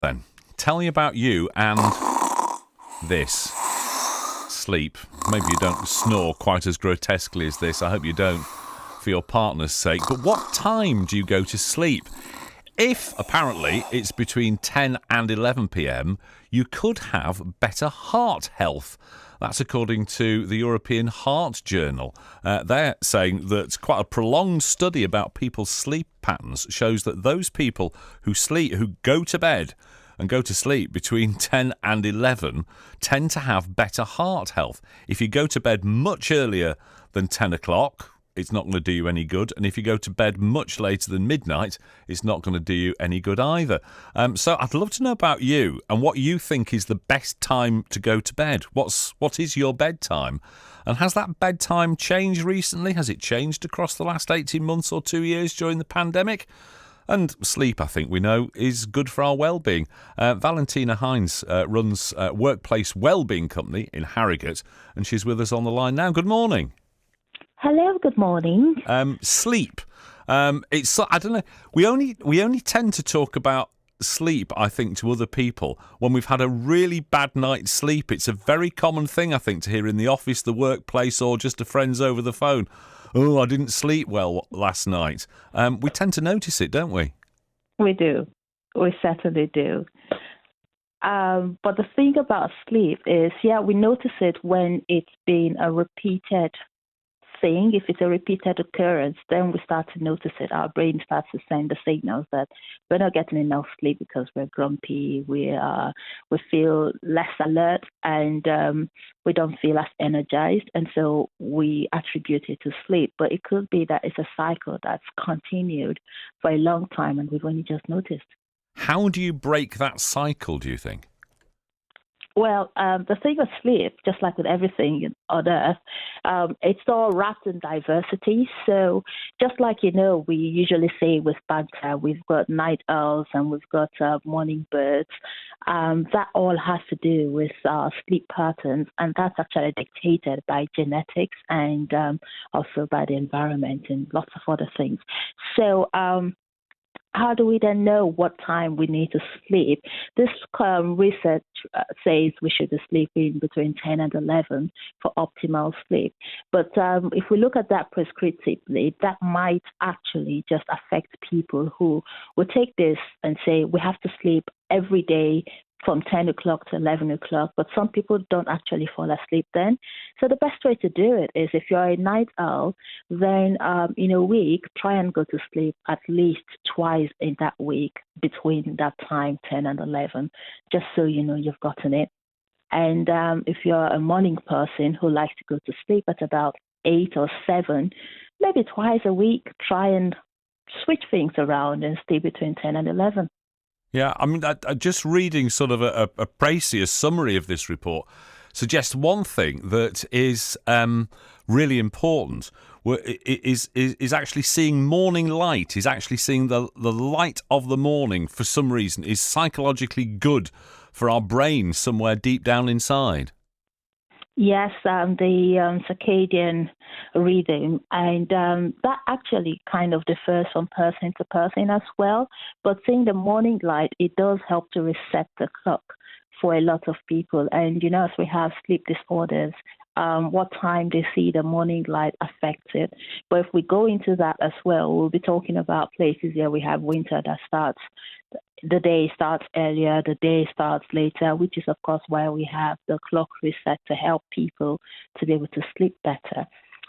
Then, tell me about you and this. Sleep. Maybe you don't snore quite as grotesquely as this. I hope you don't, for your partner's sake. But what time do you go to sleep? If, apparently, it's between 10 and 11 p.m, you could have better heart health. That's according to the European Heart Journal. They're saying that quite a prolonged study about people's sleep patterns shows that those people who go to bed and go to sleep between 10 and 11 tend to have better heart health. If you go to bed much earlier than 10 o'clock, it's not going to do you any good. And if you go to bed much later than midnight, it's not going to do you any good either. So I'd love to know about you and what you think is the best time to go to bed. What is your bedtime? And has that bedtime changed recently? Has it changed across the last 18 months or 2 years during the pandemic? And sleep, I think we know, is good for our well-being. Valentina Hynes runs a workplace wellbeing company in Harrogate, and she's with us on the line now. Good morning. Hello, good morning. Sleep. I don't know. We only tend to talk about sleep, I think, to other people when we've had a really bad night's sleep. It's a very common thing, I think, to hear in the office, the workplace, or just to friends over the phone. Oh, I didn't sleep well last night. We tend to notice it, don't we? We do. We certainly do. But the thing about sleep is, we notice it when it's been a repeated thing. If it's a repeated occurrence, then we start to notice it. Our brain starts to send the signals that we're not getting enough sleep because we're grumpy, we feel less alert, and we don't feel as energized, and so we attribute it to sleep. But it could be that it's a cycle that's continued for a long time and we've only just noticed. How do you break that cycle, do you think? Well, the thing with sleep, just like with everything on earth, it's all wrapped in diversity. So just like, we usually say with banter, we've got night owls and we've got morning birds. That all has to do with sleep patterns, and that's actually dictated by genetics and also by the environment and lots of other things. So how do we then know what time we need to sleep? This research says we should be sleeping between 10 and 11 for optimal sleep. But if we look at that prescriptively, that might actually just affect people who will take this and say we have to sleep every day from 10 o'clock to 11 o'clock, but some people don't actually fall asleep then. So the best way to do it is, if you're a night owl, then in a week, try and go to sleep at least twice in that week between that time, 10 and 11, just so you know you've gotten it. And if you're a morning person who likes to go to sleep at about 8 or 7, maybe twice a week, try and switch things around and stay between 10 and 11. Yeah, I mean, just reading sort of a précis, a summary of this report suggests one thing that is really important is actually seeing morning light, is actually seeing the light of the morning for some reason is psychologically good for our brain somewhere deep down inside. Yes, the circadian rhythm, and that actually kind of differs from person to person as well. But seeing the morning light, it does help to reset the clock for a lot of people. And, as we have sleep disorders, what time they see the morning light affects it. But if we go into that as well, we'll be talking about places where we have winter that the day starts earlier, the day starts later, which is, of course, why we have the clock reset to help people to be able to sleep better.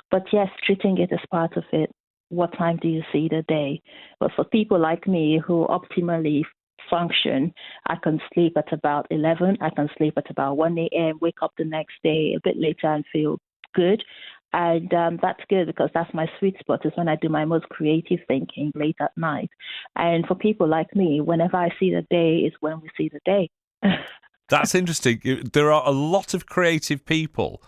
But yes, treating it as part of it. What time do you see the day? But for people like me who optimally function, I can sleep at about 11, I can sleep at about 1 a.m., wake up the next day a bit later and feel good. And that's good because that's my sweet spot, is when I do my most creative thinking late at night. And for people like me, whenever I see the day is when we see the day. That's interesting. There are a lot of creative people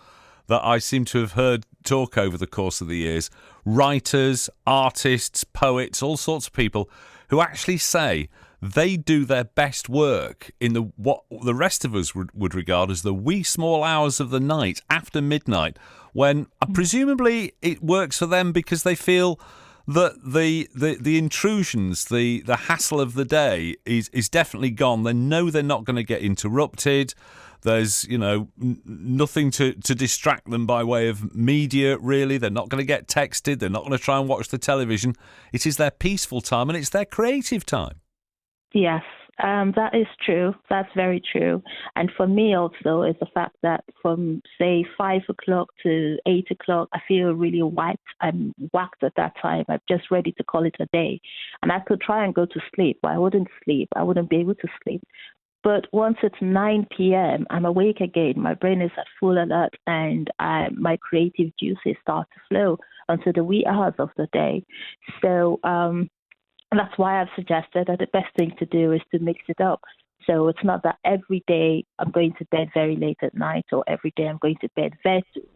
that I seem to have heard talk over the course of the years. Writers, artists, poets, all sorts of people who actually say they do their best work in what the rest of us would regard as the wee small hours of the night after midnight, when presumably it works for them because they feel that the intrusions, the hassle of the day is definitely gone. They know they're not going to get interrupted. There's, nothing to distract them by way of media, really. They're not going to get texted. They're not going to try and watch the television. It is their peaceful time and it's their creative time. Yes, that is true. That's very true. And for me also is the fact that from, say, 5 o'clock to 8 o'clock, I feel really wiped. I'm whacked at that time. I'm just ready to call it a day. And I could try and go to sleep, but I wouldn't sleep. I wouldn't be able to sleep. But once it's 9 p.m., I'm awake again. My brain is at full alert and my creative juices start to flow until the wee hours of the day. So that's why I've suggested that the best thing to do is to mix it up. So it's not that every day I'm going to bed very late at night or every day I'm going to bed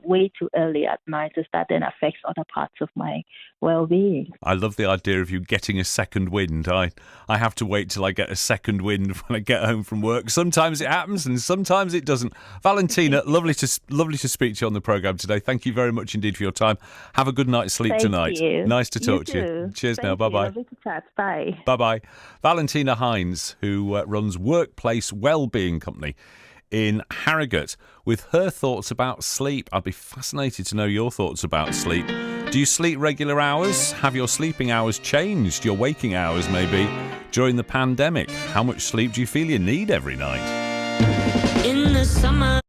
way too early at night, as that then affects other parts of my well-being. I love the idea of you getting a second wind. I have to wait till I get a second wind when I get home from work. Sometimes it happens and sometimes it doesn't. Valentina, lovely to speak to you on the programme today. Thank you very much indeed for your time. Have a good night's sleep tonight. You. Nice to talk to you. Cheers. Thank now. Bye-bye. Lovely to chat. Bye. Bye-bye. Valentina Hynes, who runs Workplace Wellbeing Company in Harrogate, with her thoughts about sleep. I'd be fascinated to know your thoughts about sleep. Do you sleep regular hours? Have your sleeping hours changed? Your waking hours, maybe, during the pandemic? How much sleep do you feel you need every night? In the summer.